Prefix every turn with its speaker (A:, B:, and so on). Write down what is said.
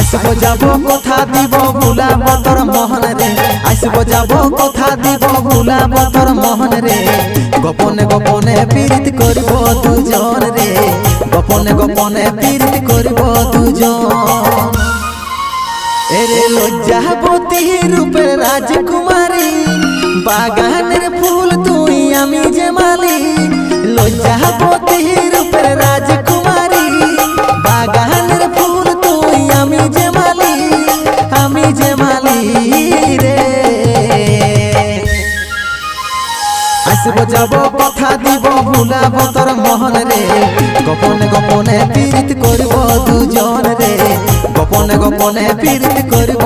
A: আসবো যাব কথা দিব ভুলাব তোর মোহন রে, আসবো যাব কথা দিব ভুলাব তোর মোহন রে। গোপনে গোপনে পীড়িত করব দুজন রে, গোপনে গোপনে পীড়িত করব দুজন। এরে লজ্জাবতী রূপের রাজকুমারী, বাগানের ফুল তুই আমি যে মালি। লজ্জাবতী রূপের রাজকুমারী, বাগানের ফুল তুই আমি যে মালি, আমি যে মালি রে। আসবো যাব কথা দিব ভুলাব তোর মোহন রে, গোপনে গোপনে পীড়িত করব দুজন রে, গোপনে গোপনে পীড়িত করব